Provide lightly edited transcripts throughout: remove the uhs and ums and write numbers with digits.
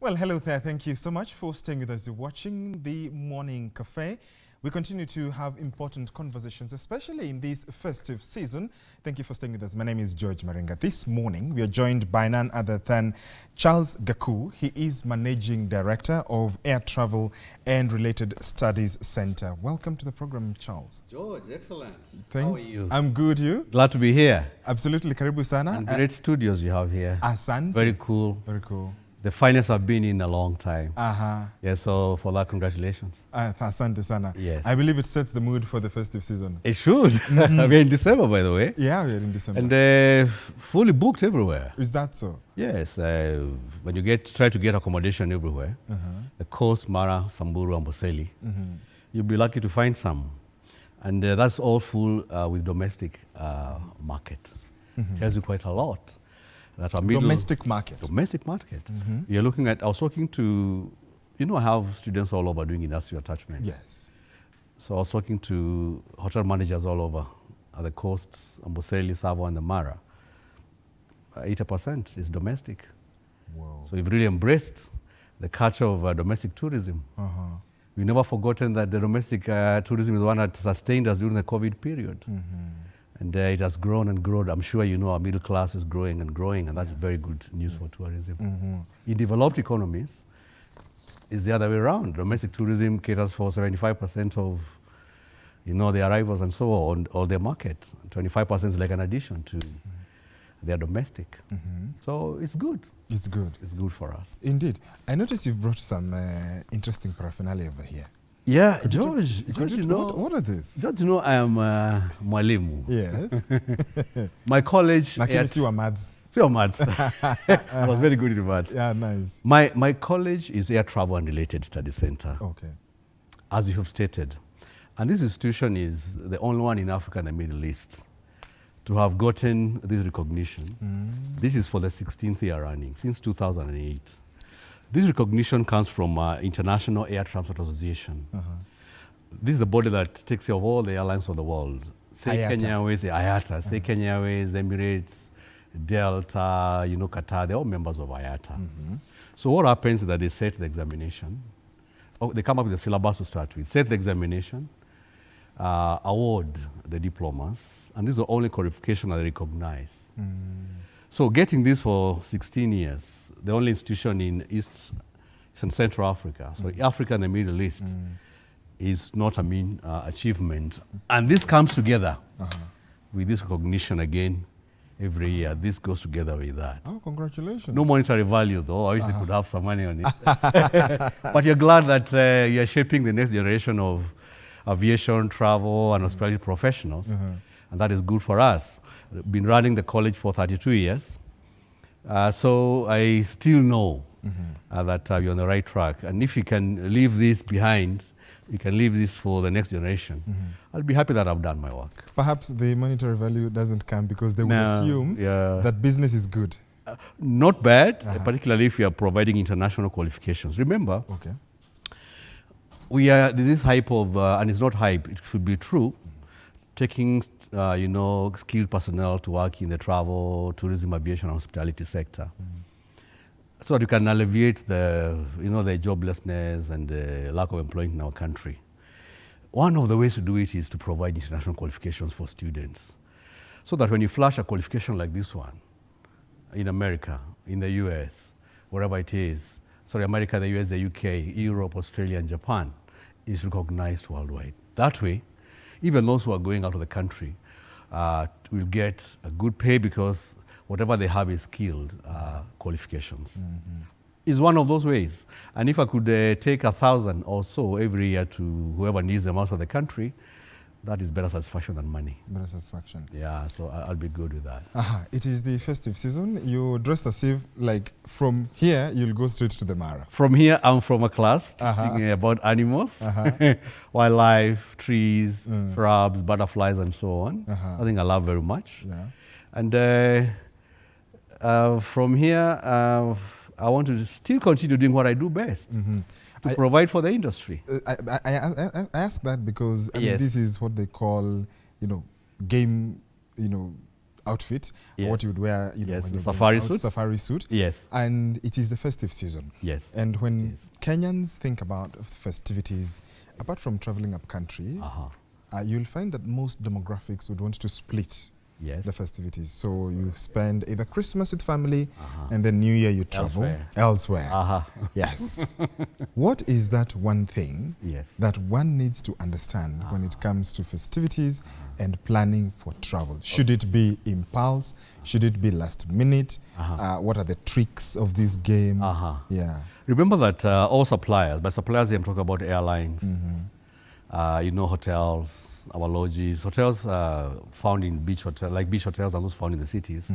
Well, hello there. Thank you so much for staying with us. You're watching the Morning Cafe. We continue to have important conversations, especially in this festive season. Thank you for staying with us. My name is George Marenga. This morning, we are joined by none other than Charles Gakuu. He is Managing Director of Air Travel and Related Studies Center. Welcome to the program, Charles. George, excellent. How are you? I'm good. You? Glad to be here. Absolutely. Karibu sana. And great studios you have here. Asante. Very cool. Very cool. The finest I've been in a long time. Yeah, so for that, congratulations. Asante sana. Yes. I believe it sets the mood for the festive season. It should. We're in December, by the way. Yeah, we're in December. And fully booked everywhere. Is that so? Yes. When you try to get accommodation everywhere, the Coast, Mara, Samburu, and Amboseli, you'll be lucky to find some. And that's all full with domestic market. Tells you quite a lot. Domestic market. Domestic market. You're looking at, I was talking to, I have students all over doing industrial attachment. Yes. So I was talking to hotel managers all over at the coasts, Amboseli, Savo, and the Mara. 80% is domestic. Whoa. So we've really embraced the culture of domestic tourism. We've never forgotten that the domestic tourism is the one that sustained us during the COVID period. And it has grown and grown. I'm sure you know our middle class is growing, and that's very good news for tourism. In developed economies, it's the other way around. Domestic tourism caters for 75% of, the arrivals and so on, or their market. 25% is like an addition to their domestic. So it's good. It's good. It's good for us. Indeed. I noticed you've brought some interesting paraphernalia over here. Yeah, George, what are these? George, I am mwalimu. Yes. My college. See your maths. See your maths. I was very good in maths. Yeah, nice. My college is Air Travel and Related Study Center. Okay. As you have stated. And this institution is the only one in Africa and the Middle East to have gotten this recognition. This is for the 16th year running, since 2008. This recognition comes from International Air Transport Association. This is a body that takes care of all the airlines of the world. Say Kenya Airways, IATA, say Kenya Airways, Emirates, Delta, Qatar, they're all members of IATA. So what happens is that they set the examination. They come up with a syllabus to start with, set the examination, award the diplomas, and this is the only qualification that they recognize. So getting this for 16 years, the only institution in East and Central Africa, so Africa and the Middle East, is not a mean achievement. And this comes together with this recognition again every year. This goes together with that. Oh, congratulations. No monetary value though. I wish they could have some money on it. But you're glad that you're shaping the next generation of aviation, travel, and hospitality professionals. And that is good for us. I've been running the college for 32 years. So I still know that you're on the right track. And if you can leave this behind, you can leave this for the next generation, I'll be happy that I've done my work. Perhaps the monetary value doesn't come because they will assume that business is good. Not bad, particularly if you are providing international qualifications. Remember, we are this hype of, and it's not hype, it should be true, taking skilled personnel to work in the travel, tourism, aviation, and hospitality sector, so that you can alleviate the joblessness and the lack of employment in our country. One of the ways to do it is to provide international qualifications for students, so that when you flash a qualification like this one in America, in the US, wherever it is, America, the US, the UK, Europe, Australia, and Japan, is recognized worldwide. That way, even those who are going out of the country will get a good pay because whatever they have is skilled qualifications. Is one of those ways. And if I could take 1,000 or so every year to whoever needs them out of the country, that is better satisfaction than money. Better satisfaction. Yeah, so I'll be good with that. It is the festive season. You're dressed as if, like, from here, you'll go straight to the Mara. From here, I'm from a class teaching about animals, wildlife, trees, shrubs, butterflies, and so on. I think I love very much. And from here, I want to still continue doing what I do best. To provide for the industry. I ask that because I mean, this is what they call, game, outfit, Yes. what you would wear, you know, Yes, when the you're going safari out, suit. Safari suit. Yes. And it is the festive season. Yes. And when it is. Kenyans think about festivities, apart from traveling up country, you'll find that most demographics would want to split Yes. the festivities. So you spend either Christmas with family and then New Year you travel elsewhere. Yes. What is that one thing that one needs to understand when it comes to festivities and planning for travel? Should it be impulse? Should it be last minute? What are the tricks of this game? Yeah. Remember that all suppliers, by suppliers I'm talking about airlines, you know, hotels, our lodges. Hotels found in beach hotels, like beach hotels are those found in the cities.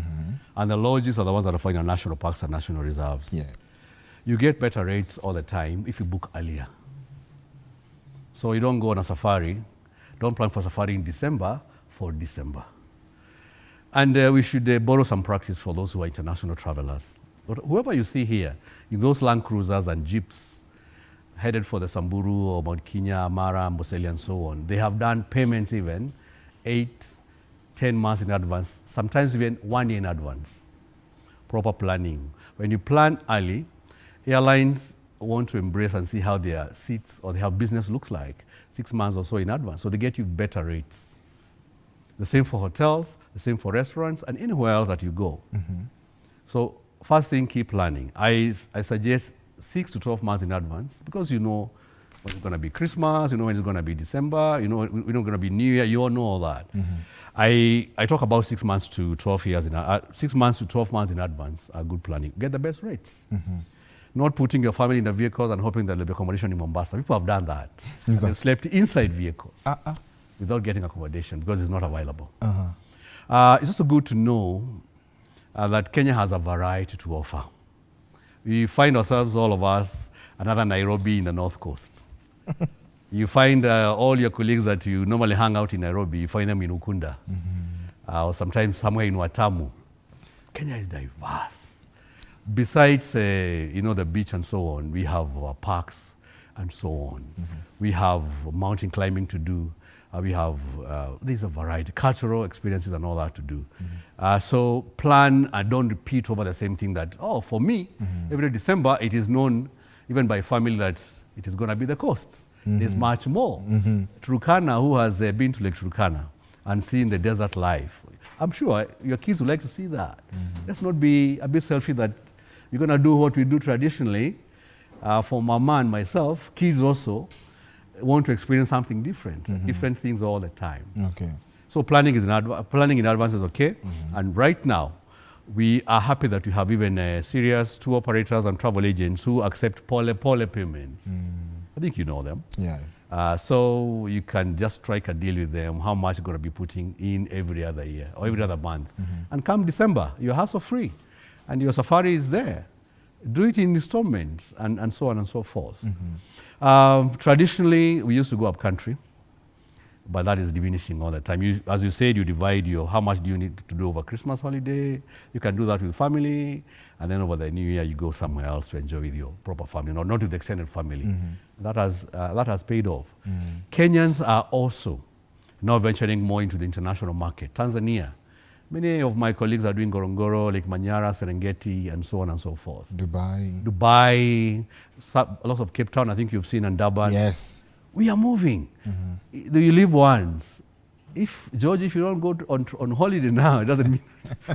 And the lodges are the ones that are found in national parks and national reserves. Yeah. You get better rates all the time if you book earlier. So you don't go on a safari, don't plan for safari in December for December. And we should borrow some practice for those who are international travelers. Whoever you see here, in those Land Cruisers and Jeeps, headed for the Samburu or Mount Kenya, Mara, Amboseli, and so on, they have done payments even 8, 10 months in advance, sometimes even 1 year in advance. Proper planning. When you plan early, airlines want to embrace and see how their seats or their business looks like 6 months or so in advance, so they get you better rates. The same for hotels, the same for restaurants, and anywhere else that you go. So first thing, keep planning. I suggest 6 to 12 months in advance, because you know when it's going to be Christmas, you know when it's going to be December, you know when it's going to be New Year, you all know all that. I talk about 6 months to 12 years 6 months to 12 months in advance are good planning. Get the best rates. Not putting your family in the vehicles and hoping that there'll be accommodation in Mombasa. People have done that. They've slept inside vehicles without getting accommodation because it's not available. It's also good to know that Kenya has a variety to offer. We find ourselves, all of us, another Nairobi in the North Coast. You find all your colleagues that you normally hang out in Nairobi, you find them in Ukunda, or sometimes somewhere in Watamu. Kenya is diverse. Besides, you know, the beach and so on, we have parks and so on. We have mountain climbing to do. We have, there's a variety, cultural experiences and all that to do. So plan and don't repeat over the same thing that, oh, for me, every December, it is known, even by family, that it is going to be the coasts. There's much more. Turkana, who has been to Lake Turkana and seen the desert life, I'm sure your kids would like to see that. Let's not be a bit selfish that you're going to do what we do traditionally. For Mama and myself, kids also want to experience something different, different things all the time. Okay. So planning in advance is okay. And right now, we are happy that we have even serious tour operators and travel agents who accept pole payments. I think you know them. Yeah. So you can just strike a deal with them, how much you're going to be putting in every other year or every other month. And come December, you're hassle-free and your safari is there. Do it in installments and so on and so forth. Traditionally, we used to go up country, but that is diminishing all the time. As you said, you divide how much do you need to do over Christmas holiday. You can do that with family, and then over the New Year, you go somewhere else to enjoy with your proper family, not with the extended family. That has paid off. Kenyans are also now venturing more into the international market. Tanzania, many of my colleagues are doing Ngorongoro, Lake Manyara, Serengeti, and so on and so forth. Dubai, lots of Cape Town, I think you've seen, and Durban. Yes. We are moving. You live once. If you don't go on holiday now, it doesn't mean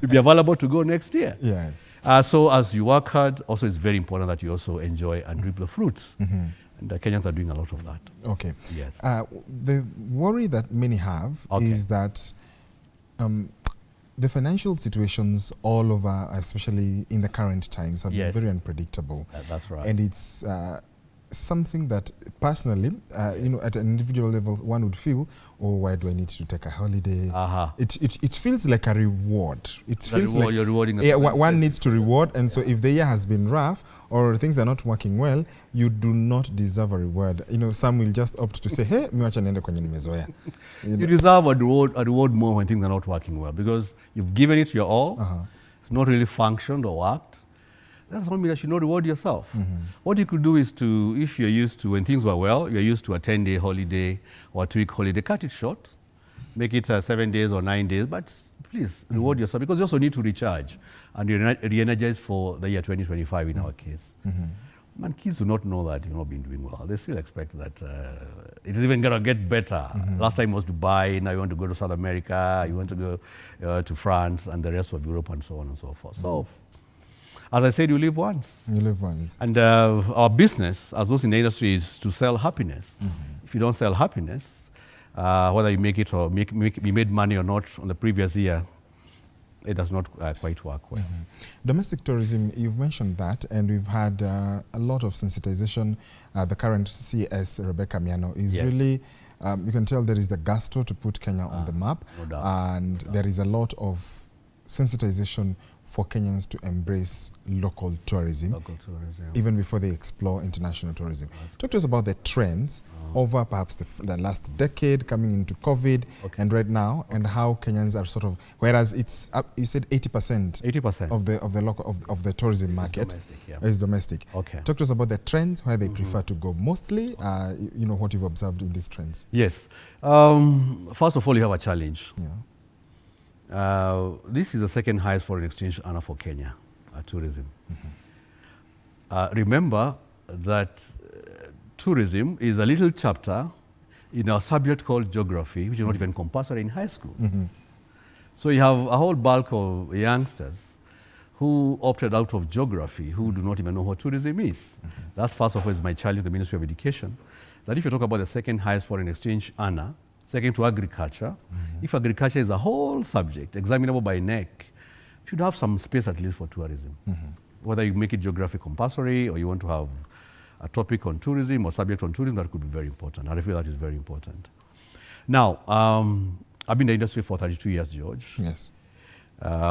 you'll be available to go next year. Yes. So as you work hard, also it's very important that you also enjoy and reap the fruits. And the Kenyans are doing a lot of that. Okay. Yes. The worry that many have is that the financial situations all over, especially in the current times, have been very unpredictable. That's right. And it's something that personally, at an individual level, one would feel, oh, why do I need to take a holiday? It feels like a reward. It feels like you're rewarding one needs to reward, and so if the year has been rough or things are not working well, you do not deserve a reward. Some will just opt to say, hey, miwacha niende kwenye nimezoea. You deserve a reward more when things are not working well, because you've given it your all. It's not really functioned or worked. That doesn't mean that you not reward yourself. What you could do is if you're used to, when things were well, you're used to a 10-day holiday or a 2-week holiday, cut it short. Make it 7 days or 9 days, but please reward yourself, because you also need to recharge and re-energize for the year 2025 in our case. And kids do not know that you've not been doing well. They still expect that it's even going to get better. Last time was Dubai, now you want to go to South America, you want to go to France and the rest of Europe and so on and so forth. So, as I said, you live once. You live once. And our business, as those in the industry, is to sell happiness. If you don't sell happiness, whether you make it or you made money or not on the previous year, it does not quite work well. Domestic tourism, you've mentioned that, and we've had a lot of sensitization. The current CS, Rebecca Miano, is really, you can tell there is the gusto to put Kenya on the map, no doubt. And there is a lot of sensitization for Kenyans to embrace local tourism, even before they explore international tourism. Talk to us about the trends over perhaps the last decade, coming into COVID, and right now, and how Kenyans are sort of, whereas it's up, you said 80% of the tourism market is domestic. Talk to us about the trends, where they prefer to go mostly, you know, what you've observed in these trends. Yes. First of all, you have a challenge. This is the second highest foreign exchange earner for Kenya, tourism. Remember that tourism is a little chapter in our subject called geography, which is not even compulsory in high school. So you have a whole bulk of youngsters who opted out of geography, who do not even know what tourism is. That's first of all is my challenge to the Ministry of Education, that if you talk about the second highest foreign exchange earner, second to agriculture, if agriculture is a whole subject, examinable by NEC, you should have some space at least for tourism. Whether you make it geography compulsory or you want to have a topic on tourism or subject on tourism, that could be very important. I feel that is very important. Now, I've been in the industry for 32 years, George. Yes.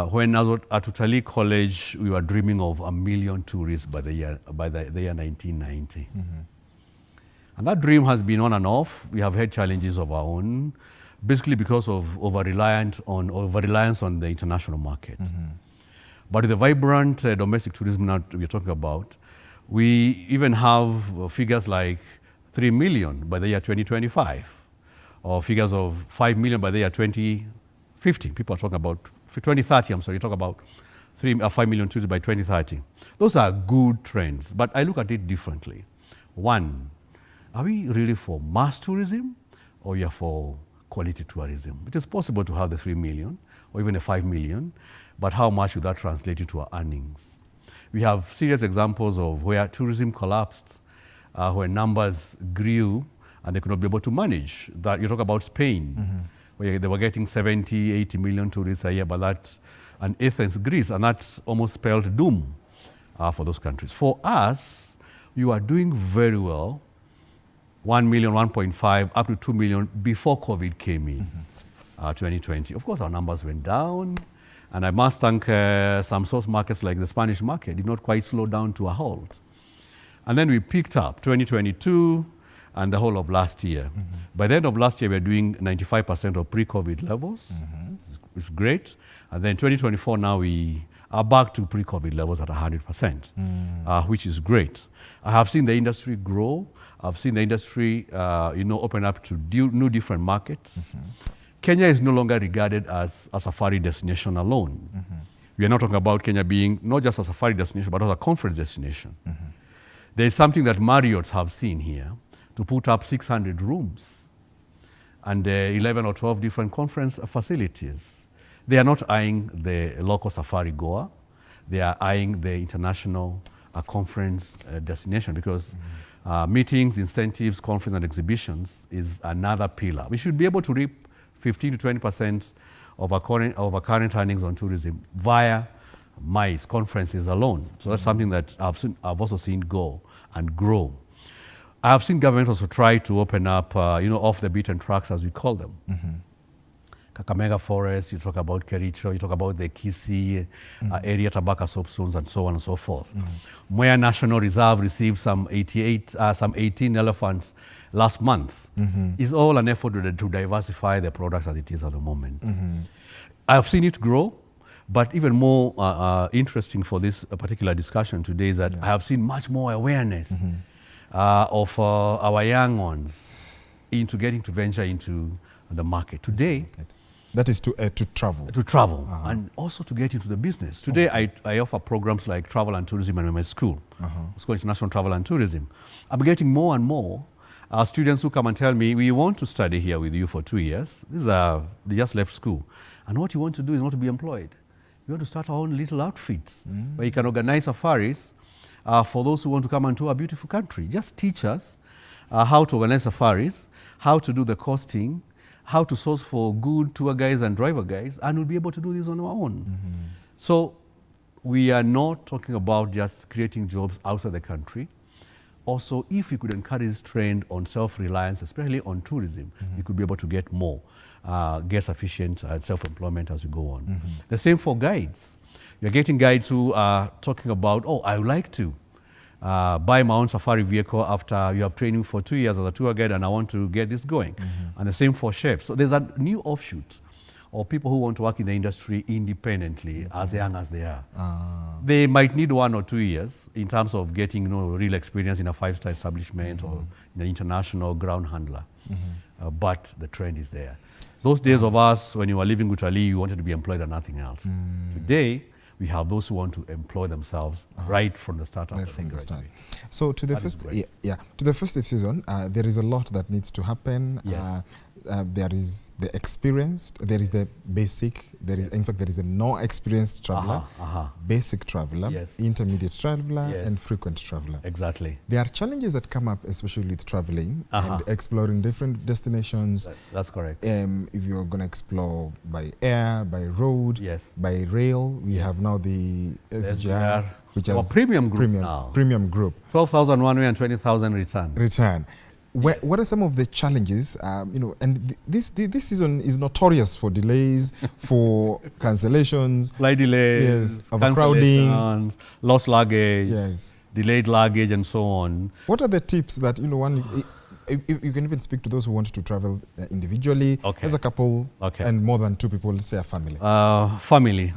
When I was at Utalii College, we were dreaming of 1 million tourists by the year 1990. And that dream has been on and off. We have had challenges of our own, basically because of over-reliance on the international market. But with the vibrant domestic tourism that we're talking about, we even have figures like 3 million by the year 2025, or figures of 5 million by the year 2050. People are talking about 2030, I'm sorry, you talk about 5 million tourists by 2030. Those are good trends, but I look at it differently. One, are we really for mass tourism, or we are for quality tourism? It is possible to have the 3 million or even a 5 million, but how much would that translate into our earnings? We have serious examples of where tourism collapsed, where numbers grew and they could not be able to manage. That you talk about Spain, where they were getting 70, 80 million tourists a year, but that, and Athens, Greece, and that almost spelled doom for those countries. For us, you are doing very well, 1 million, 1.5, up to 2 million before COVID came in, 2020. Of course, our numbers went down, and I must thank some source markets like the Spanish market did not quite slow down to a halt. And then we picked up 2022 and the whole of last year. By the end of last year, we were doing 95% of pre-COVID levels. It's great. And then 2024, now we are back to pre-COVID levels at 100%, which is great. I have seen the industry grow. I've seen the industry, open up to new different markets. Kenya is no longer regarded as a safari destination alone. We are not talking about Kenya being not just a safari destination, but also a conference destination. There is something that Marriott's have seen here, to put up 600 rooms and 11 or 12 different conference facilities. They are not eyeing the local safari goer. They are eyeing the international conference destination, because meetings, incentives, conference and exhibitions is another pillar. We should be able to reap 15 to 20% of our current earnings on tourism via MICE conferences alone. So that's something that I've also seen go and grow. I have seen government also try to open up, off the beaten tracks, as we call them. Kakamega Forest, you talk about Kericho, you talk about the Kisii area, Tabaka soapstones, and so on and so forth. Mwea National Reserve received some 18 elephants last month. It's all an effort to diversify the product as it is at the moment. I've seen it grow, but even more interesting for this particular discussion today is that I have seen much more awareness of our young ones into getting to venture into the market. Today, That is to travel. To travel and also to get into the business. Today, I offer programs like travel and tourism in my school. It's called International Travel and Tourism. I'm getting more and more students who come and tell me, we want to study here with you for 2 years. They just left school. And what you want to do is not to be employed. You want to start our own little outfits where you can organize safaris for those who want to come and tour a beautiful country. Just teach us how to organize safaris, how to do the costing, how to source for good tour guides and driver guides, and we'll be able to do this on our own. So we are not talking about just creating jobs outside the country. Also, if we could encourage this trend on self-reliance, especially on tourism, we could be able to get more, get sufficient self-employment as we go on. The same for guides. You're getting guides who are talking about, oh, I would like to buy my own safari vehicle after you have training for 2 years as a tour guide and I want to get this going. And the same for chefs. So there's a new offshoot of people who want to work in the industry independently as young as they are. They might need 1 or 2 years in terms of getting real experience in a 5-star establishment or in an international ground handler. But the trend is there. Those days of us, when you were living with Ali, you wanted to be employed and nothing else. Today, we have those who want to employ themselves right from the start of the start. So to the to the festive season, there is a lot that needs to happen. Yes. There is the experienced, there is the basic, there is in fact there is a no-experienced traveler, basic traveler, intermediate traveler, and frequent traveler. Exactly. There are challenges that come up, especially with traveling and exploring different destinations. That's correct. If you're going to explore by air, by road, by rail, we have now the SGR, which is premium group now. Premium group. 12,000 one way and 20,000 return. What are some of the challenges? And this season is notorious for delays, for cancellations, flight delays, overcrowding, lost luggage, delayed luggage, and so on. What are the tips that if you can even speak to those who want to travel individually, as a couple, and more than 2 people, say a family? Family.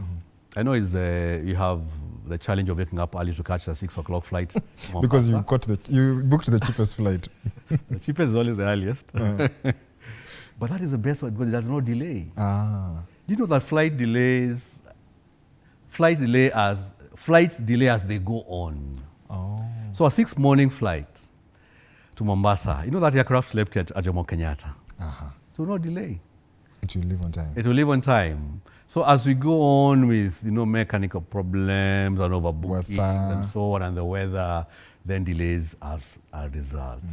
I know you have the challenge of waking up early to catch a 6 o'clock flight. Because you booked the cheapest flight. The cheapest is always the earliest. But that is the best one because there's no delay. Do you know that flights delay as they go on? So a 6 morning flight to Mombasa, you know that aircraft slept at Jomo Kenyatta. So no delay. It will leave on time. It will leave on time. So as we go on with mechanical problems and overbooking and so on, and the weather, then delays as a result.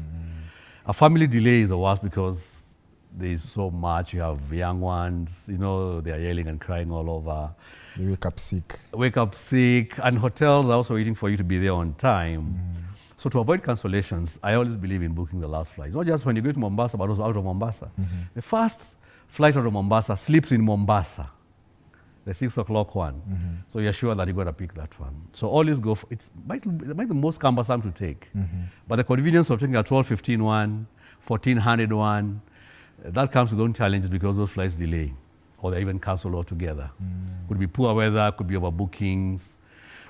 A family delay is the worst because there is so much. You have young ones, they are yelling and crying all over. They wake up sick. And hotels are also waiting for you to be there on time. So to avoid cancellations, I always believe in booking the last flight. Not just when you go to Mombasa, but also out of Mombasa. The first flight out of Mombasa sleeps in Mombasa. The 6 o'clock one. So you're sure that you're going to pick that one. So always go for it. Might be the most cumbersome to take. But the convenience of taking a 12:15 one, 1400 one, that comes with own challenges because those flights delay or they even cancel altogether. Could be poor weather, could be overbookings,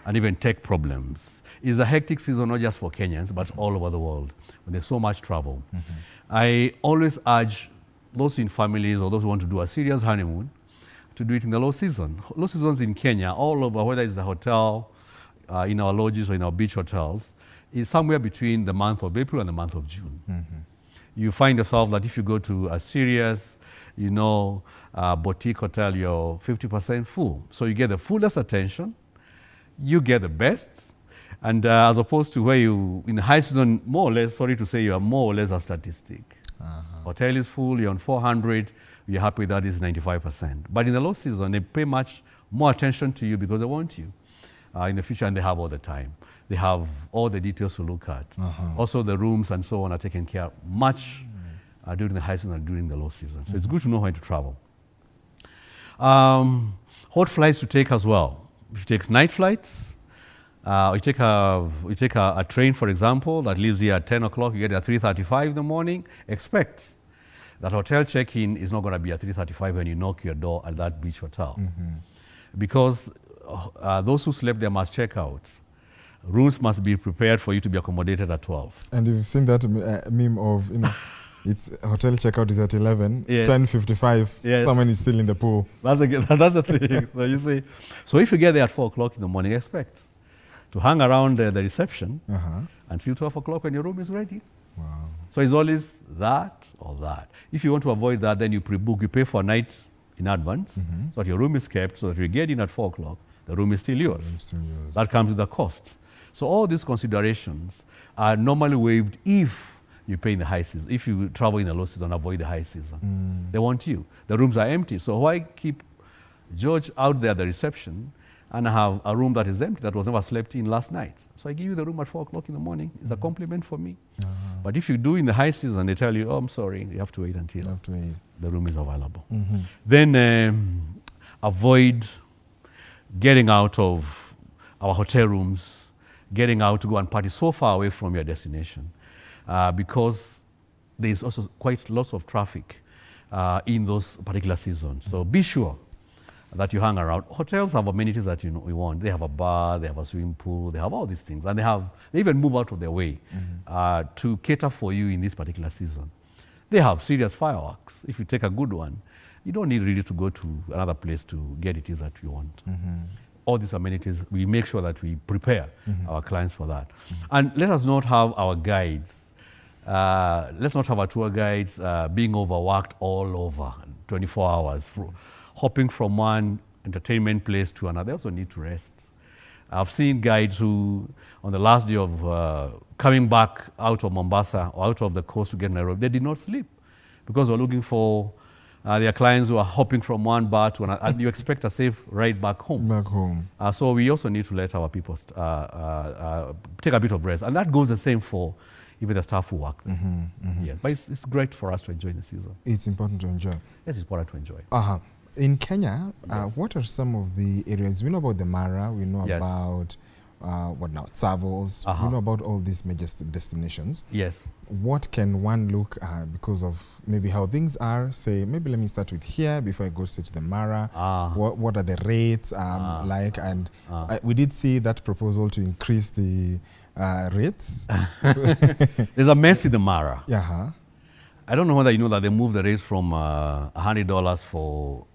and even tech problems. It's a hectic season, not just for Kenyans, but all over the world, when there's so much travel. I always urge those in families or those who want to do a serious honeymoon to do it in the low season. Low seasons in Kenya, all over, whether it's the hotel, in our lodges or in our beach hotels, is somewhere between the month of April and the month of June. You find yourself that if you go to a serious, boutique hotel, you're 50% full. So you get the fullest attention, you get the best, and as opposed to where in the high season, more or less, sorry to say, you are more or less a statistic. Hotel is full, you're on 400, you're happy that is 95%. But in the low season, they pay much more attention to you because they want you in the future, and they have all the time. They have all the details to look at. Also, the rooms and so on are taken care of much during the high season and during the low season. So it's good to know when to travel. Hot flights to take as well. If you take night flights, you take a train, for example, that leaves here at 10 o'clock, you get at 3:35 in the morning, expect that hotel check-in is not going to be at 3:35 when you knock your door at that beach hotel. Because those who slept there must check out. Rooms must be prepared for you to be accommodated at 12. And you've seen that meme of, It's hotel checkout is at 11, Yes. 10:55, Yes. someone is still in the pool. That's the thing. So you see, so if you get there at 4 o'clock in the morning, expect to hang around the reception until 12 o'clock when your room is ready. Wow. So it's always that or that. If you want to avoid that, then you pre-book, you pay for a night in advance, so that your room is kept, so that you get in at 4 o'clock, the room is still yours. That comes with a cost. So all these considerations are normally waived if you pay in the high season. If you travel in the low season, avoid the high season. They want you. The rooms are empty. So why keep George out there at the reception and have a room that is empty that was never slept in last night? So I give you the room at 4 o'clock in the morning. It's a compliment for me. But if you do in the high season, they tell you, oh, I'm sorry, you have to wait until the room is available. Then avoid getting out of our hotel rooms, getting out to go and party so far away from your destination, because there's also quite lots of traffic in those particular seasons. So be sure that you hang around. Hotels have amenities that you want. They have a bar, they have a swimming pool, they have all these things, and they even move out of their way to cater for you in this particular season. They have serious fireworks. If you take a good one, you don't need really to go to another place to get it is that you want. All these amenities, we make sure that we prepare our clients for that. And let us not have our guides, let's not have our tour guides being overworked all over 24 hours, hopping from one entertainment place to another. They also need to rest. I've seen guides who, on the last day of coming back out of Mombasa or out of the coast to get Nairobi, they did not sleep because we're looking for their clients who are hopping from one bar to another, and you expect a safe ride back home. So we also need to let our people take a bit of rest. And that goes the same for even the staff who work there. Yes. But it's great for us to enjoy the season. It's important to enjoy. Yes, it's important to enjoy. In Kenya, what are some of the areas? We know about the Mara, we know about Tsavos, we know about all these major destinations. Yes. What can one look at because of maybe how things are? Say, maybe let me start with here before I go straight to the Mara. What are the rates like? And we did see that proposal to increase the rates. There's a mess in the Mara. I don't know whether you know that they moved the rates from $100 for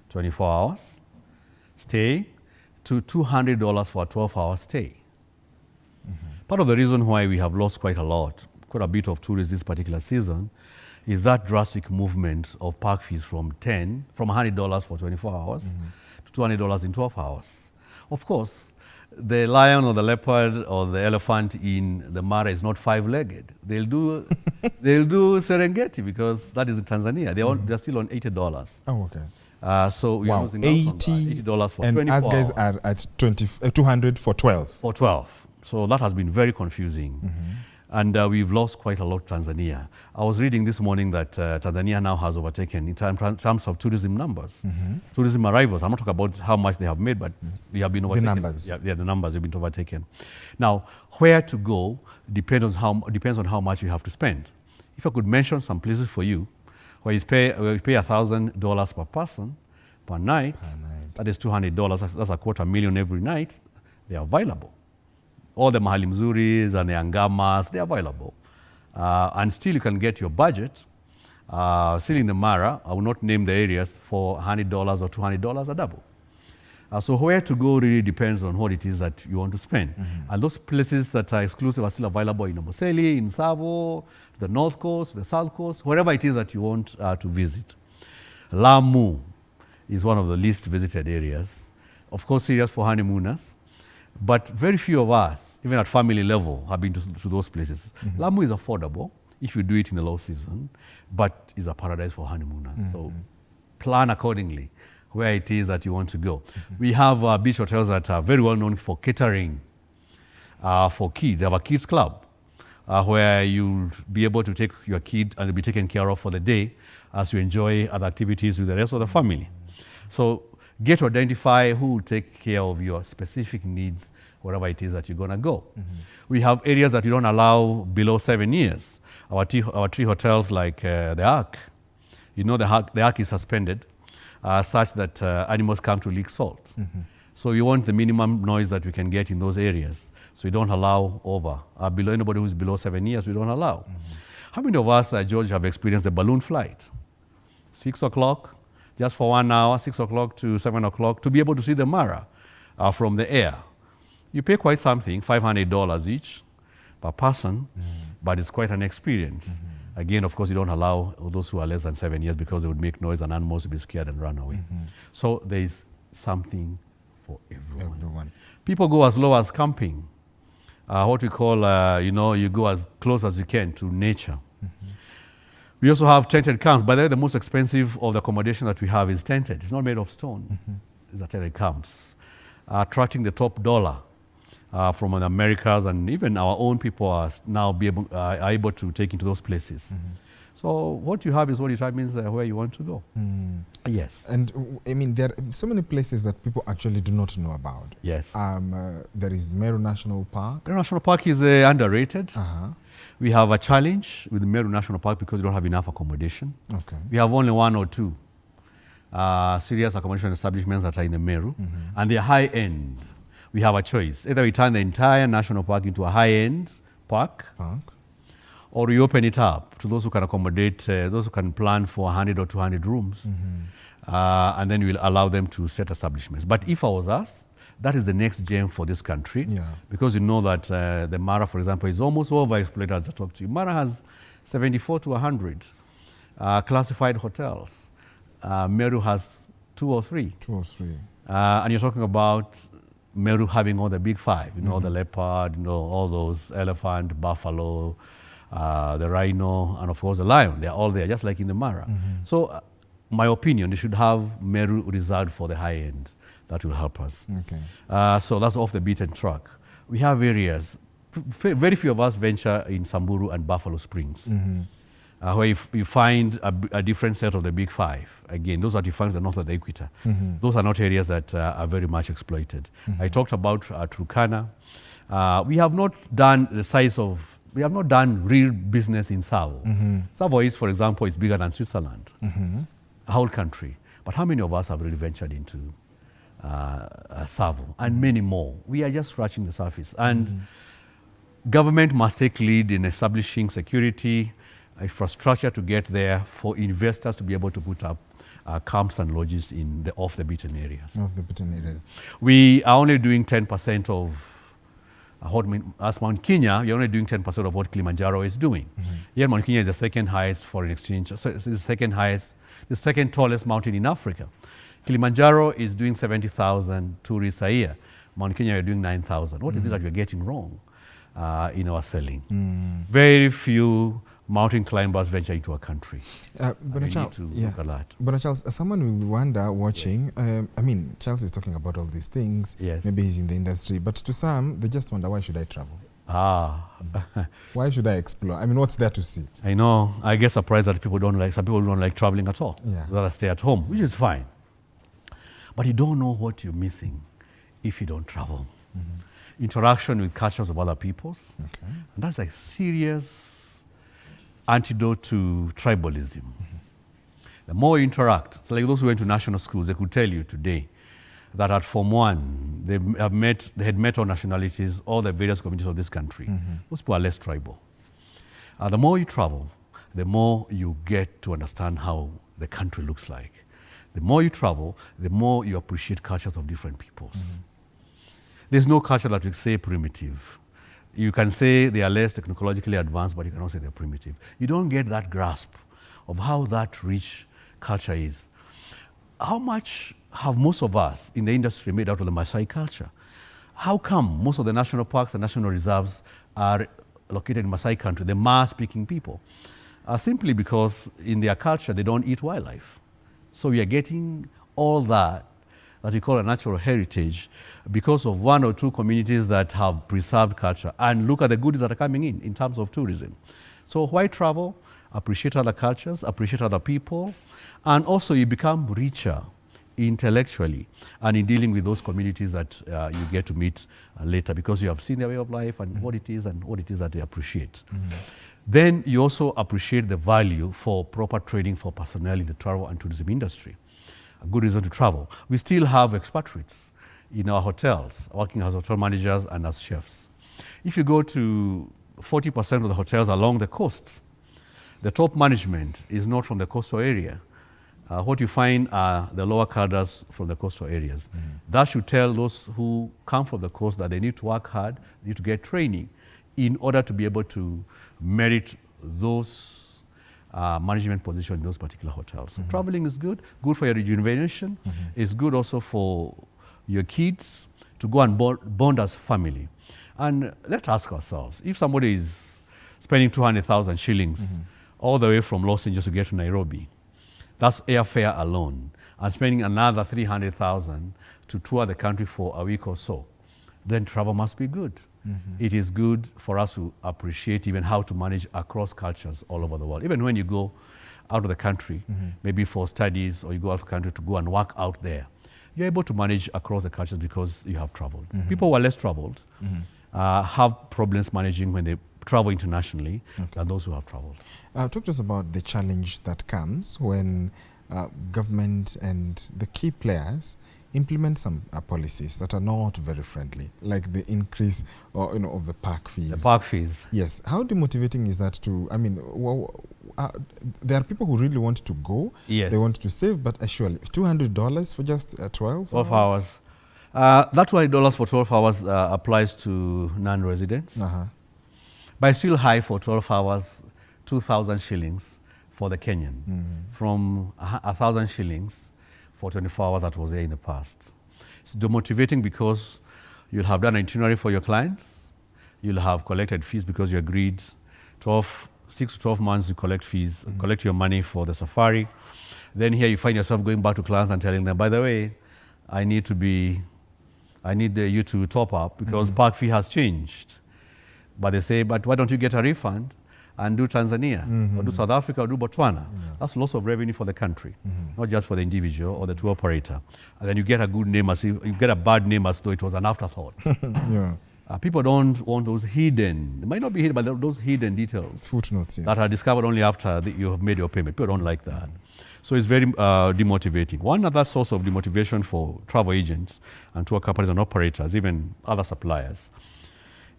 24 hours stay to $200 for a 12-hour stay. Part of the reason why we have lost quite a bit of tourists this particular season is that drastic movement of park fees from $100 for 24 hours to $200 in 12 hours. Of course, the lion or the leopard or the elephant in the Mara is not five-legged. They'll do Serengeti because that is in Tanzania. They're still on $80. Oh, okay. So we are losing $80 for 24 hours. And us guys are at 200 for 12. For 12. So that has been very confusing. And we've lost quite a lot Tanzania. I was reading this morning that Tanzania now has overtaken in terms of tourism numbers, tourism arrivals. I'm not talking about how much they have made, but we have been overtaken. The numbers. Yeah, the numbers have been overtaken. Now, where to go depends on how much you have to spend. If I could mention some places for you, where you pay $1,000 per person per night, that is $200. That's $250,000 every night. They are available. All the Mahali Mzuris and the Angamas, they are available. And still you can get your budget. Still in the Mara, I will not name the areas, for $100 or $200 a double. So where to go really depends on what it is that you want to spend. And those places that are exclusive are still available in Amboseli, in Tsavo, the North Coast, the South Coast, wherever it is that you want to visit. Lamu is one of the least visited areas. Of course, serious for honeymooners. But very few of us, even at family level, have been to those places. Lamu is affordable if you do it in the low season, but is a paradise for honeymooners. So plan accordingly where it is that you want to go. We have beach hotels that are very well known for catering for kids. They have a kids club where you'll be able to take your kid and they'll be taken care of for the day as you enjoy other activities with the rest of the family. So get to identify who will take care of your specific needs wherever it is that you're going to go. We have areas that you don't allow below 7 years. Our tree hotels like the Ark, you know the Ark is suspended such that animals come to leak salt. So you want the minimum noise that we can get in those areas. So we don't allow over. Below anybody who's below 7 years, we don't allow. How many of us, George, have experienced the balloon flight? 6 o'clock, just for 1 hour, 6 o'clock to 7 o'clock, to be able to see the Mara from the air. You pay quite something, $500 each per person, but it's quite an experience. Again, of course, you don't allow those who are less than 7 years because they would make noise and animals would be scared and run away. So there is something for everyone. People go as low as camping. What we call, you go as close as you can to nature. We also have tented camps. By the way, the most expensive of the accommodation that we have is tented. It's not made of stone. It's a tented camps. Attracting the top dollar from the Americas, and even our own people are now able to take into those places. So what you have is what determines where you want to go. Yes. And I mean, there are so many places that people actually do not know about. Yes. There is Meru National Park. Meru National Park is underrated. We have a challenge with Meru National Park because we don't have enough accommodation. Okay. We have only 1 or 2 serious accommodation establishments that are in the Meru, and they're high-end. We have a choice. Either we turn the entire national park into a high-end park, or we open it up to those who can accommodate, those who can plan for 100 or 200 rooms, and then we'll allow them to set establishments. But if I was asked, that is the next gem for this country, because you know that the Mara, for example, is almost overexploited as I talk to you. Mara has 74 to 100 classified hotels. Meru has 2 or 3. 2 or 3. And you're talking about Meru having all the big 5, you know, the leopard, you know, all those elephant, buffalo, the rhino, and of course the lion. They're all there, just like in the Mara. So my opinion, they should have Meru reserved for the high end. That will help us. Okay. So that's off the beaten track. We have areas, very few of us venture in Samburu and Buffalo Springs, where you find a different set of the big 5. Again, those are defined the north of the equator. Those are not areas that are very much exploited. I talked about Turkana. We have not done we have not done real business in Savo. Savo is, for example, is bigger than Switzerland, a whole country. But how many of us have really ventured into Savo? And many more. We are just scratching the surface. And government must take lead in establishing security, infrastructure to get there for investors to be able to put up camps and lodges in the off the beaten areas. Off the beaten areas. We are only doing 10% of as Mount Kenya, you're only doing 10% of what Kilimanjaro is doing. Here, Mount Kenya is the second highest foreign exchange, so it's the second tallest mountain in Africa. Kilimanjaro is doing 70,000 tourists a year. Mount Kenya, you're doing 9,000. What is it that you're getting wrong in our selling? Very few mountain climbers venture into a country. But Charles, someone will wonder watching, I mean, Charles is talking about all these things. Maybe he's in the industry, but to some, they just wonder, why should I travel? Why should I explore? I mean, what's there to see? I know. I get surprised that some people don't like traveling at all. They'd rather stay at home, which is fine. But you don't know what you're missing if you don't travel. Interaction with cultures of other peoples. And that's a serious antidote to tribalism. The more you interact, so like those who went to national schools, they could tell you today that at Form 1, they had met all nationalities, all the various communities of this country. Those people are less tribal. The more you travel, the more you get to understand how the country looks like. The more you travel, the more you appreciate cultures of different peoples. There's no culture that we say primitive. You can say they are less technologically advanced, but you cannot say they're primitive. You don't get that grasp of how that rich culture is. How much have most of us in the industry made out of the Maasai culture? How come most of the national parks and national reserves are located in Maasai country, the Ma-speaking people? Simply because in their culture, they don't eat wildlife. So we are getting all that we call a natural heritage because of 1 or 2 communities that have preserved culture. And look at the goodies that are coming in terms of tourism. So why travel? Appreciate other cultures, appreciate other people, and also you become richer intellectually and in dealing with those communities that you get to meet later because you have seen their way of life and what it is that they appreciate. Then you also appreciate the value for proper training for personnel in the travel and tourism industry. A good reason to travel. We still have expatriates in our hotels, working as hotel managers and as chefs. If you go to 40% of the hotels along the coast, the top management is not from the coastal area. What you find are the lower cadres from the coastal areas. That should tell those who come from the coast that they need to work hard, need to get training in order to be able to merit those management positions in those particular hotels. So traveling is good for your rejuvenation. It's good also for your kids to go and bond as family. And let's ask ourselves, if somebody is spending 200,000 shillings all the way from Los Angeles to get to Nairobi, that's airfare alone, and spending another 300,000 to tour the country for a week or so, then travel must be good. It is good for us to appreciate even how to manage across cultures all over the world. Even when you go out of the country, maybe for studies, or you go out of the country to go and work out there, you're able to manage across the cultures because you have traveled. People who are less traveled have problems managing when they travel internationally than those who have traveled. Talk to us about the challenge that comes when government and the key players implement some policies that are not very friendly, like the increase of the park fees. The park fees. Yes. How demotivating is that to, I mean, there are people who really want to go. Yes. They want to save, but surely $200 for just 12 hours? That $20 for 12 hours applies to non-residents. But it's still high for 12 hours, 2,000 shillings for the Kenyan, from 1,000 shillings for 24 hours that was there in the past. It's demotivating because you'll have done an itinerary for your clients, you'll have collected fees because you agreed 6 to 12 months you collect fees, collect your money for the safari. Then here you find yourself going back to clients and telling them, by the way, I need you to top up because park fee has changed. But they say, but why don't you get a refund and do Tanzania or do South Africa or do Botswana? That's loss of revenue for the country, not just for the individual or the tour operator. And then you get a good name as if, you get a bad name as though it was an afterthought. People don't want those hidden, it might not be hidden, but those hidden details. Footnotes, yes, that are discovered only after you have made your payment. People don't like that. So it's very demotivating. One other source of demotivation for travel agents and tour companies and operators, even other suppliers,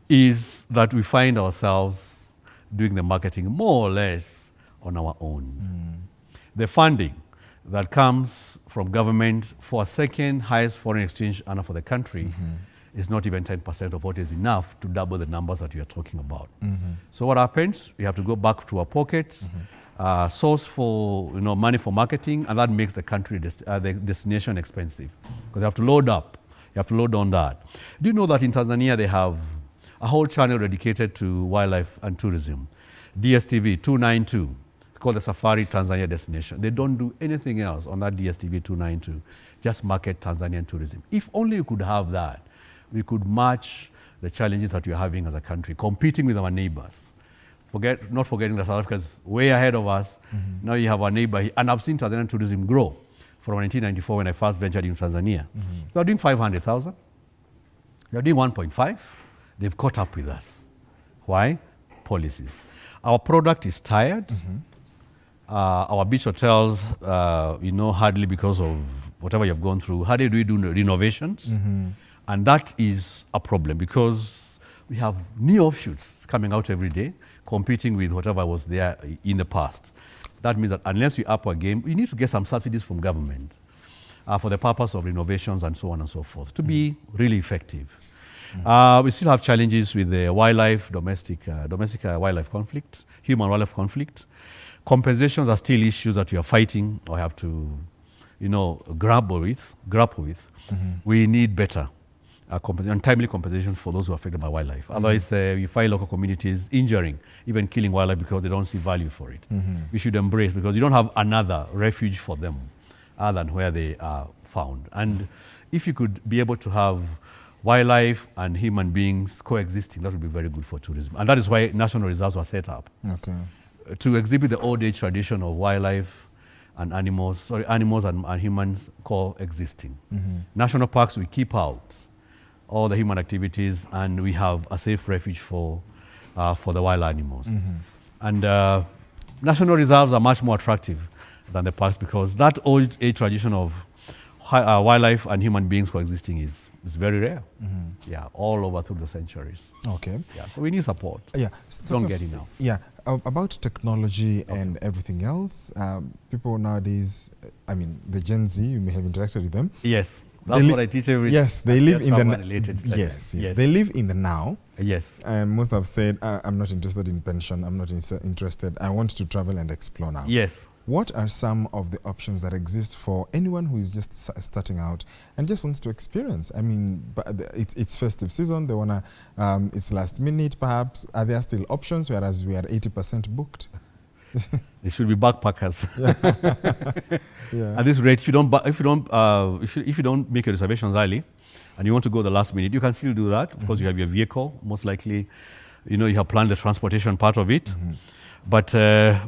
is that we find ourselves doing the marketing more or less on our own. The funding that comes from government for a second highest foreign exchange earner for the country is not even 10% of what is enough to double the numbers that you're talking about. So what happens? We have to go back to our pockets, source for money for marketing, and that makes the country, the destination expensive. Because you have to load up, you have to load on that. Do you know that in Tanzania they have a whole channel dedicated to wildlife and tourism? DStv 292, called the Safari Tanzania Destination. They don't do anything else on that DStv 292, just market Tanzanian tourism. If only you could have that, we could match the challenges that we are having as a country, competing with our neighbors. Not forgetting that South Africa is way ahead of us. Now you have our neighbor, and I've seen Tanzanian tourism grow from 1994 when I first ventured in Tanzania. They are doing 500,000. They are doing 1.5. They've caught up with us. Why? Policies. Our product is tired. Our beach hotels, hardly because of whatever you've gone through, hardly do we do renovations. And that is a problem because we have new offshoots coming out every day, competing with whatever was there in the past. That means that unless we up our game, we need to get some subsidies from government for the purpose of renovations and so on and so forth to be really effective. We still have challenges with the domestic wildlife conflict, human-wildlife conflict. Compensations are still issues that we are fighting or have to, grapple with. We need better and timely compensation for those who are affected by wildlife. Otherwise, we find local communities injuring, even killing wildlife because they don't see value for it. We should embrace, because you don't have another refuge for them other than where they are found. And if you could be able to have wildlife and human beings coexisting, that would be very good for tourism. And that is why national reserves were set up. To exhibit the old age tradition of wildlife and animals and humans coexisting. National parks, we keep out all the human activities, and we have a safe refuge for the wild animals. And national reserves are much more attractive than the parks because that old age tradition of wildlife and human beings coexisting is very rare. Yeah, all over through the centuries. Okay. Yeah, so we need support. Yeah, don't get enough. Yeah, About technology and everything else, people nowadays, I mean, the Gen Z, you may have interacted with them. Yes, that's what I teach every. Yes, they live in the related yes, they live in the now. Yes, and most have said, "I'm not interested in pension. I'm not interested. I want to travel and explore now." Yes. What are some of the options that exist for anyone who is just starting out and just wants to experience? I mean, it's festive season. They wanna, it's last minute, perhaps. Are there still options? Whereas we are 80% booked. They should be backpackers. Yeah. At this rate, if you don't make your reservations early, and you want to go the last minute, you can still do that. Of course, you have your vehicle. Most likely, you have planned the transportation part of it. But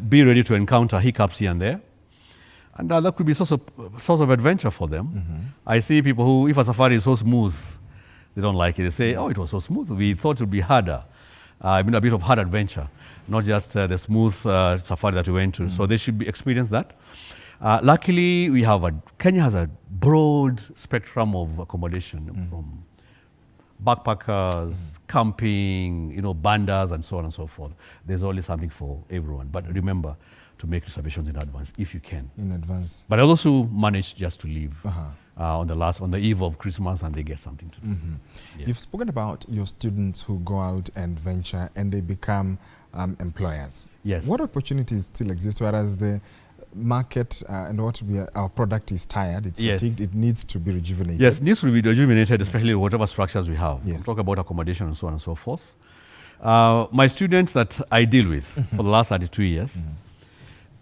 be ready to encounter hiccups here and there. And that could be source of adventure for them. I see people who, if a safari is so smooth, they don't like it. They say, oh, it was so smooth. We thought it would be harder. A bit of hard adventure, not just the smooth safari that we went to. So they should experience that. Luckily, Kenya has a broad spectrum of accommodation from backpackers, camping, bandas, and so on and so forth. There's always something for everyone. But remember to make reservations in advance if you can. In advance. But those who manage just to leave on the eve of Christmas and they get something to do. Yeah. You've spoken about your students who go out and venture and they become employers. Yes. What opportunities still exist, whereas the market and our product is tired, it's fatigued, it needs to be rejuvenated? Yes, it needs to be rejuvenated, especially whatever structures we have. Yes. We'll talk about accommodation and so on and so forth. My students that I deal with for the last 32 years,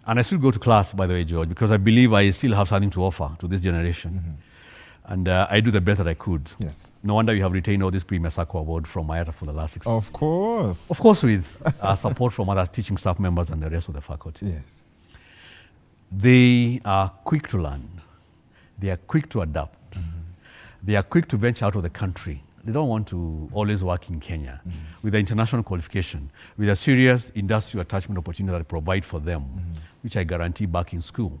and I still go to class, by the way, George, because I believe I still have something to offer to this generation. And I do the best that I could. Yes. No wonder you have retained all this Premier Sacco award from IATA for the last 6 years. Of course. Of course, with support from other teaching staff members and the rest of the faculty. Yes. They are quick to learn. They are quick to adapt. They are quick to venture out of the country. They don't want to always work in Kenya. With the international qualification, with a serious industrial attachment opportunity that I provide for them, which I guarantee back in school,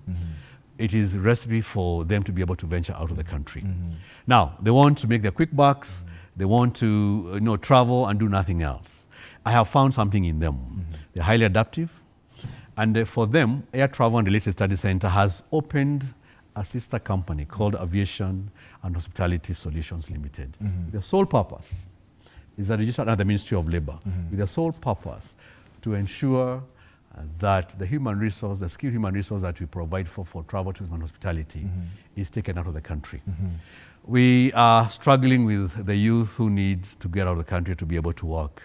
it is a recipe for them to be able to venture out of the country. Now, they want to make their quick bucks. They want to travel and do nothing else. I have found something in them. They're highly adaptive. And for them, Air Travel and Related Studies Center has opened a sister company called Aviation and Hospitality Solutions Limited. Their sole purpose is registered under the Ministry of Labor, with the sole purpose to ensure that the skilled human resource that we provide for travel, tourism, and hospitality is taken out of the country. We are struggling with the youth who need to get out of the country to be able to work.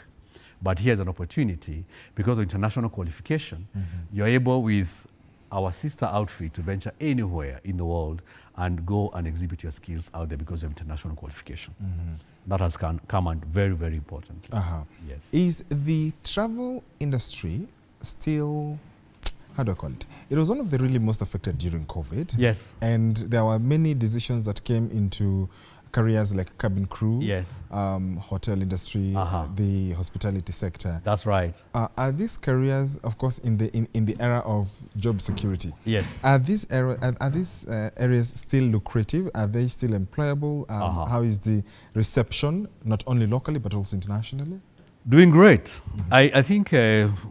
But here's an opportunity, because of international qualification, you're able with our sister outfit to venture anywhere in the world and go and exhibit your skills out there because of international qualification. That has come on very, very important. Yes. Is the travel industry still, how do I call it? It was one of the really most affected during COVID. Yes. And there were many decisions that came into careers like cabin crew, yes, hotel industry, the hospitality sector. That's right. Are these careers, of course, in the era of job security? Yes. Are these areas still lucrative? Are they still employable? How is the reception, not only locally but also internationally? Doing great. I think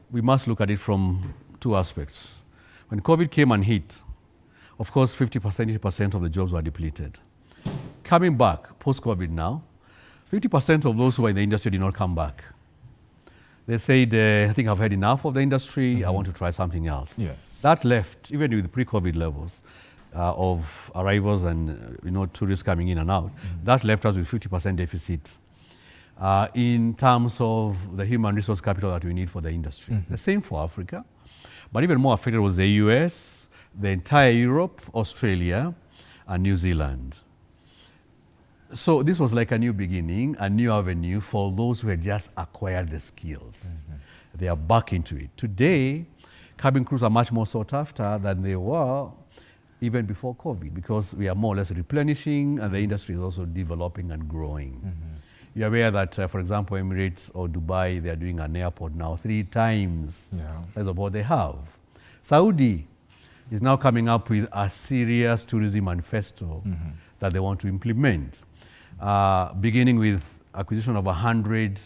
we must look at it from two aspects. When COVID came and hit, of course, 50%, 80% of the jobs were depleted. Coming back, post-COVID now, 50% of those who are in the industry did not come back. They said, I think I've had enough of the industry, I want to try something else. Yes. That left, even with the pre-COVID levels of arrivals and tourists coming in and out, that left us with 50% deficit in terms of the human resource capital that we need for the industry. The same for Africa, but even more affected was the US, the entire Europe, Australia, and New Zealand. So this was like a new beginning, a new avenue for those who had just acquired the skills. They are back into it. Today, cabin crews are much more sought after than they were even before COVID, because we are more or less replenishing and the industry is also developing and growing. You're aware that, for example, Emirates or Dubai, they're doing an airport now 3 times the size of what they have. Saudi is now coming up with a serious tourism manifesto that they want to implement. Beginning with acquisition of 100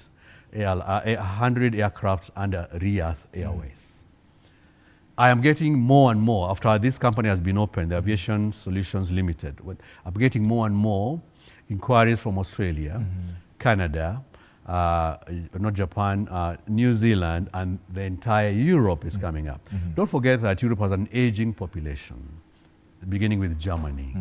100 aircraft under Riyadh Airways. I am getting more and more, after this company has been opened, the Aviation Solutions Limited, I'm getting more and more inquiries from Australia, Canada, not Japan, New Zealand, and the entire Europe is coming up. Don't forget that Europe has an aging population, beginning with Germany.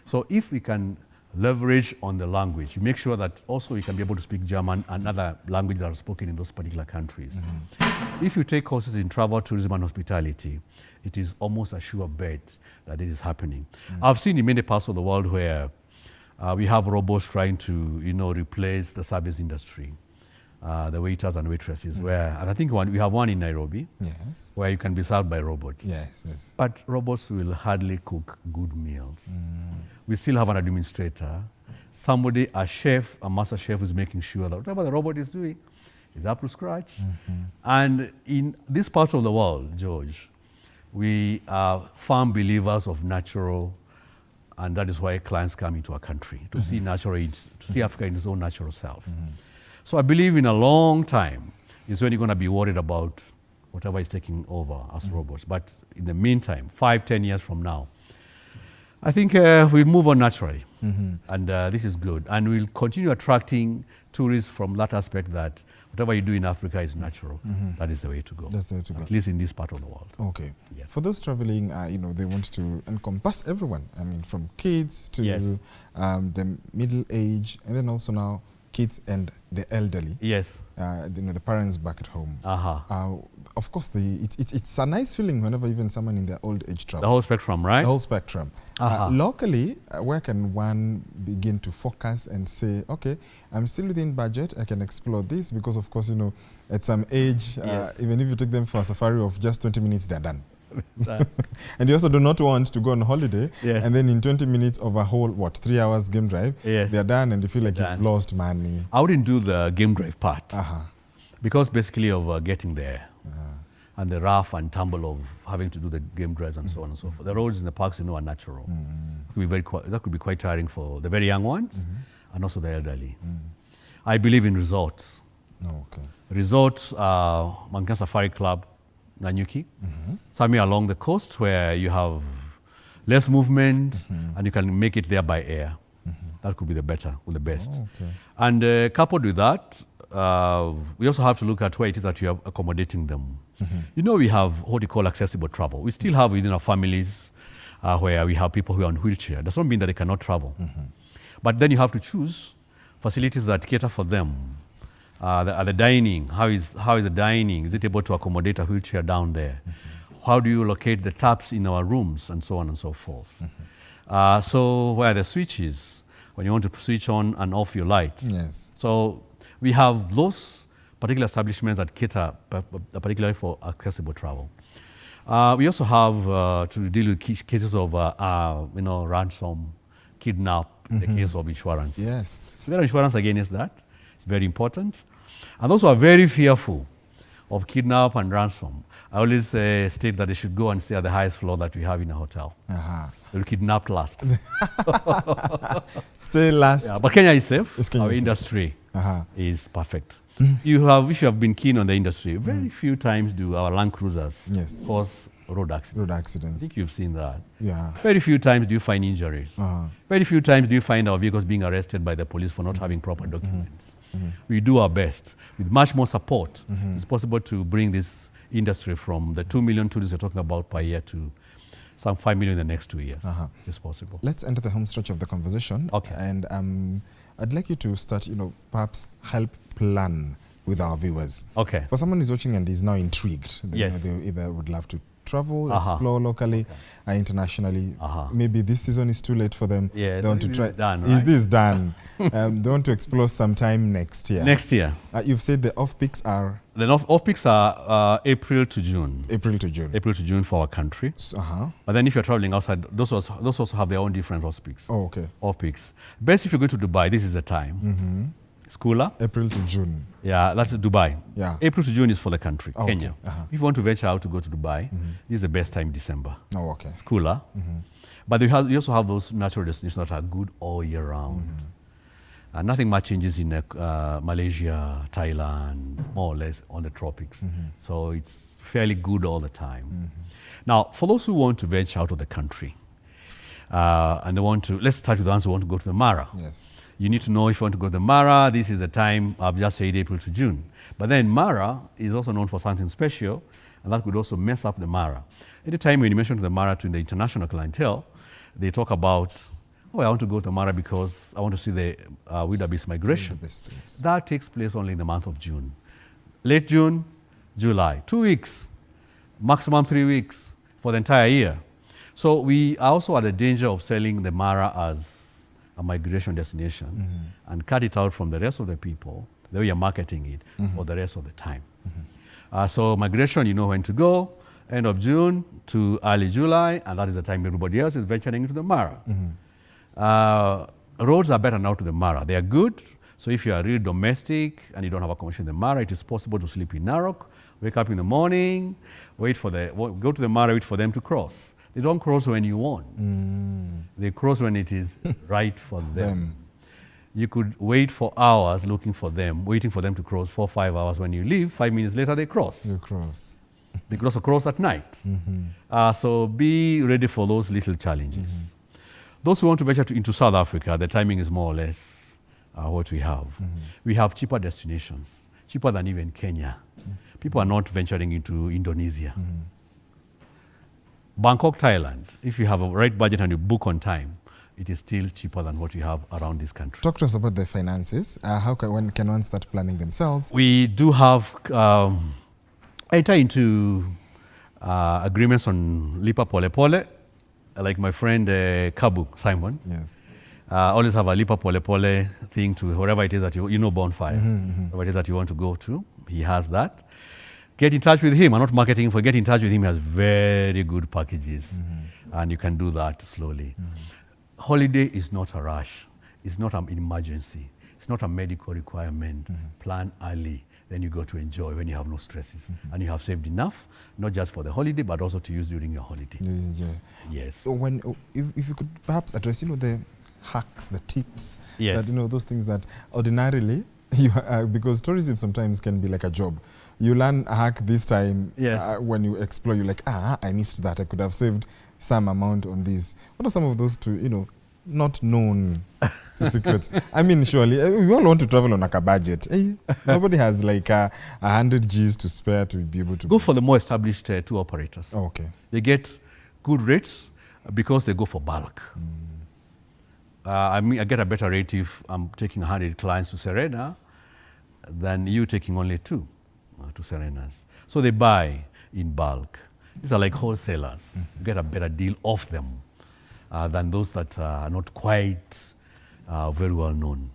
So if we can leverage on the language, make sure that also you can be able to speak German and other languages that are spoken in those particular countries. If you take courses in travel, tourism, and hospitality, it is almost a sure bet that it is happening. I've seen in many parts of the world where we have robots trying to, replace the service industry, the waiters and waitresses. And I think we have one in Nairobi, Yes. where you can be served by robots. Yes. But robots will hardly cook good meals. We still have an administrator, somebody, a chef, a master chef, who's making sure that whatever the robot is doing is up to scratch. And in this part of the world, George, we are firm believers of natural, and that is why clients come into our country, to see to see Africa in its own natural self. So I believe in a long time is when you're going to be worried about whatever is taking over as robots. But in the meantime, 5-10 years from now, I think we'll move on naturally. And this is good. And we'll continue attracting tourists from that aspect, that whatever you do in Africa is natural. That is the way to go. That's the way to go. At least in this part of the world. Okay. Yes. For those traveling, they want to encompass everyone. I mean, from kids to the middle age, and then also now kids and the elderly. Yes. The parents back at home. Of course, it's a nice feeling whenever even someone in their old age travels. The whole spectrum, right? The whole spectrum. Locally, where can one begin to focus and say, okay, I'm still within budget, I can explore this, because of course, at some age, even if you take them for a safari of just 20 minutes, they're done. And you also do not want to go on holiday and then in 20 minutes of a whole 3 hours game drive, they're done and you feel like you've lost money. I wouldn't do the game drive part because basically of getting there and the rough and tumble of having to do the game drives and so on and so forth. The roads in the parks, are natural. That could be quite tiring for the very young ones and also the elderly. I believe in resorts. Resorts, Monkey Safari Club, Nanyuki, somewhere along the coast where you have less movement and you can make it there by air. That could be the best. And coupled with that, we also have to look at where it is that you are accommodating them. We have what we call accessible travel. We still have within our families where we have people who are on wheelchair. Does not mean that they cannot travel. But then you have to choose facilities that cater for them. The dining, how is the dining? Is it able to accommodate a wheelchair down there? How do you locate the taps in our rooms, and so on and so forth? So where the switches, when you want to switch on and off your lights. So we have those particular establishments that cater particularly for accessible travel. We also have to deal with cases of ransom, kidnap, in the case of insurance. So there are insurance against that. It's very important. And those who are very fearful of kidnap and ransom, I always state that they should go and stay at the highest floor that we have in a hotel. They'll kidnap last. Stay last. But Kenya is safe. Our industry is perfect. If you have been keen on the industry, very few times do our Land Cruisers cause road accidents. I think you've seen that. Very few times do you find injuries. Very few times do you find our vehicles being arrested by the police for not having proper documents. We do our best. With much more support, it's possible to bring this industry from the 2 million tourists we're talking about per year to some 5 million in the next 2 years. It's possible. Let's enter the home stretch of the conversation. And I'd like you to start, perhaps help plan with our viewers. For someone who's watching and is now intrigued, they either would love to travel, explore locally, internationally. Maybe this season is too late for them. They want to try. Is this done? They want to explore sometime next year. You've said the off-peaks are? The off-peaks are April to June. April to June. April to June for our country. But then if you're traveling outside, those also have their own different off-peaks. Off-peaks. Best if you go to Dubai, this is the time. It's cooler. April to June. That's Dubai. April to June is for the country, Kenya. If you want to venture out to go to Dubai, this is the best time, December. It's cooler. But you also have those natural destinations that are good all year round. Nothing much changes in Malaysia, Thailand, more or less on the tropics. So it's fairly good all the time. Now, for those who want to venture out of the country, and they want to, let's start with the ones who want to go to the Mara. Yes. You need to know if you want to go to the Mara, this is the time, I've just said April to June. But then Mara is also known for something special, and that could also mess up the Mara. Anytime when you mention the Mara to the international clientele, they talk about, oh, I want to go to the Mara because I want to see the wildebeest migration. Wildebeest, yes. That takes place only in the month of June. Late June, July. 2 weeks, maximum 3 weeks for the entire year. So we are also at the danger of selling the Mara as a migration destination and cut it out from the rest of the people, the way you're marketing it for the rest of the time. So migration, you know when to go, end of June to early July, and that is the time everybody else is venturing into the Mara. Roads are better now to the Mara. They are good. So if you are really domestic and you don't have accommodation in the Mara, it is possible to sleep in Narok, wake up in the morning, go to the Mara, wait for them to cross. They don't cross when you want. They cross when it is right for them. You could wait for hours looking for them, waiting for them to cross 4 or 5 hours. When you leave, 5 minutes later, they cross. You cross. They cross across at night. So be ready for those little challenges. Those who want to venture into South Africa, the timing is more or less what we have. We have cheaper destinations, cheaper than even Kenya. People are not venturing into Indonesia. Bangkok, Thailand, if you have a right budget and you book on time, it is still cheaper than what you have around this country. Talk to us about the finances. When can one start planning themselves? We do have, enter into agreements on Lipa Pole Pole, like my friend Kabu, Simon. Yes. Always have a Lipa Pole Pole thing to wherever it is that you know Bonfire, wherever it is that you want to go to, he has that. Get in touch with him. I'm not marketing for get in touch with him. He has very good packages, and you can do that slowly. Holiday is not a rush. It's not an emergency. It's not a medical requirement. Plan early. Then you go to enjoy when you have no stresses. And you have saved enough, not just for the holiday, but also to use during your holiday. Yes. So if you could perhaps address, the hacks, the tips, yes, that, those things that ordinarily, because tourism sometimes can be like a job. You learn a hack this time, yes, when you explore, you're like, I missed that. I could have saved some amount on this. What are some of those not known secrets? I mean, surely, we all want to travel on a budget. Nobody has like 100 Gs to spare to be able to... Go for the more established tour operators. Oh, okay. They get good rates because they go for bulk. I get a better rate if I'm taking 100 clients to Serena than you taking only 2 to Serenas. So they buy in bulk. These are like wholesalers. You get a better deal off them than those that are not quite very well known.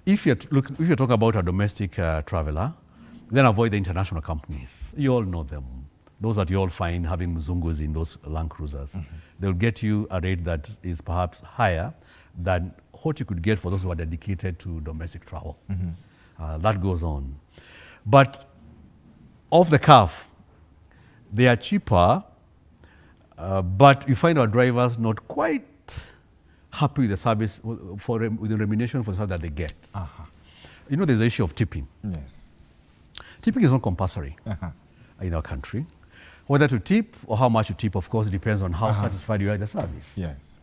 If you're talking about a domestic traveler, then avoid the international companies. You all know them. Those that you all find having Mzungus in those Land Cruisers. They'll get you a rate that is perhaps higher than what you could get for those who are dedicated to domestic travel. That goes on. But off the cuff, they are cheaper, but you find our drivers not quite happy with the service, with the remuneration for the service that they get. There's the issue of tipping. Yes. Tipping is not compulsory in our country. Whether to tip or how much you tip, of course, depends on how satisfied you are with the service. Yes.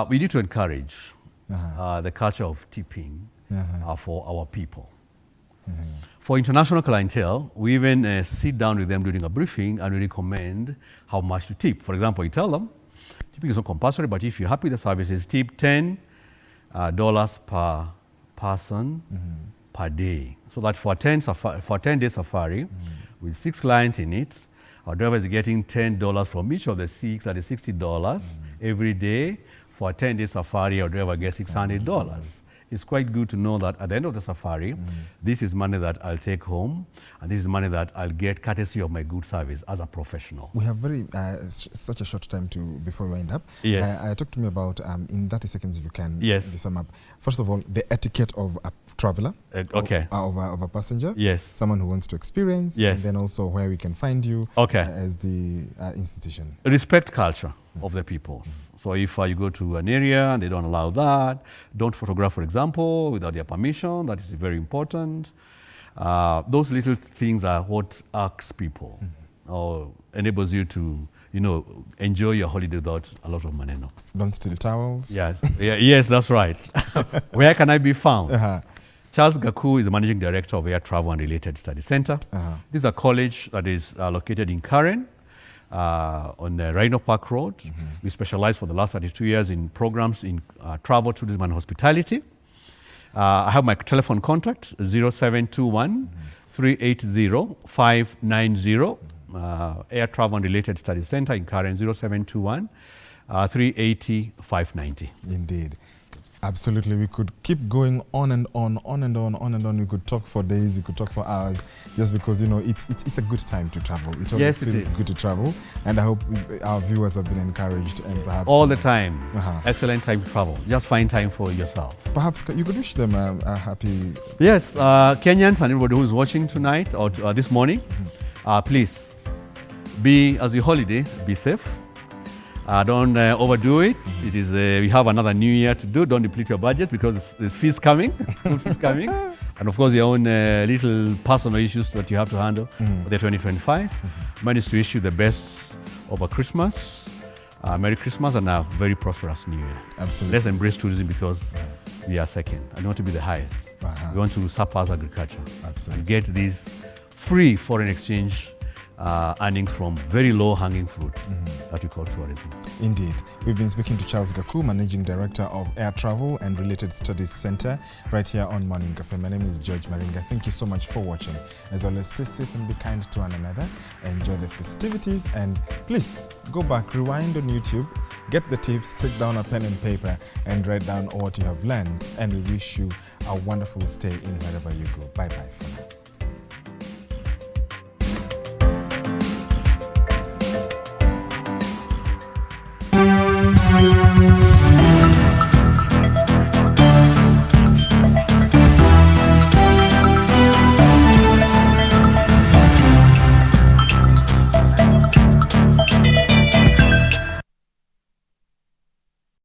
We need to encourage the culture of tipping for our people. For international clientele, we even sit down with them during a briefing and we recommend how much to tip. For example, you tell them, tipping is not compulsory, but if you're happy with the services, tip $10 per person per day. So that for a 10-day safari with 6 clients in it, our driver is getting $10 from each of the 6, that is $60 every day. For a 10-day safari, our driver gets $600. It's quite good to know that at the end of the safari, this is money that I'll take home, and this is money that I'll get courtesy of my good service as a professional. We have such a short time before we wind up. Yes. Talk to me about, in 30 seconds if you can, sum up. First of all, the etiquette of a traveler, of a passenger, someone who wants to experience, and then also where we can find you as the institution. Respect culture. of the people. So if you go to an area and they don't allow that, don't photograph, for example, without their permission. That is very important. Those little things are what asks people or enables you to, enjoy your holiday without a lot of maneno. Don't steal towels. Yes, yes, that's right. Where can I be found? Charles Gakuu is the Managing Director of Air Travel and Related Studies Center. This is a college that is located in Karen on the Rhino Park Road. We specialize for the last 32 years in programs in travel, tourism and hospitality. I have my telephone contact, 0721 380 590. Air Travel and Related Studies Center in Karen, 0721 380 590. Indeed. Absolutely. We could keep going on and on. We could talk for days, we could talk for hours, just because, it's a good time to travel. It always feels good to travel. And I hope our viewers have been encouraged and perhaps... All the time. Excellent time to travel. Just find time for yourself. Perhaps you could wish them a happy... Yes, Kenyans and everybody who's watching tonight or this morning, please, as your holiday, be safe. Don't overdo it. It is we have another new year to do. Don't deplete your budget because there's fees coming, school fees coming, and of course your own little personal issues that you have to handle for the 2025. Mine is to wish you the best over Christmas, Merry Christmas, and a very prosperous New Year. Absolutely. Let's embrace tourism because we are second. I want to be the highest. We want to surpass agriculture. Absolutely. And get these free foreign exchange earnings from very low-hanging fruits that we call tourism. Indeed. We've been speaking to Charles Gakuu, Managing Director of Air Travel and Related Studies Center, right here on Morning Cafe. My name is George Maringa. Thank you so much for watching. As always, stay safe and be kind to one another. Enjoy the festivities, and please go back, rewind on YouTube, get the tips, take down a pen and paper, and write down what you have learned. And we wish you a wonderful stay in wherever you go. Bye-bye for now.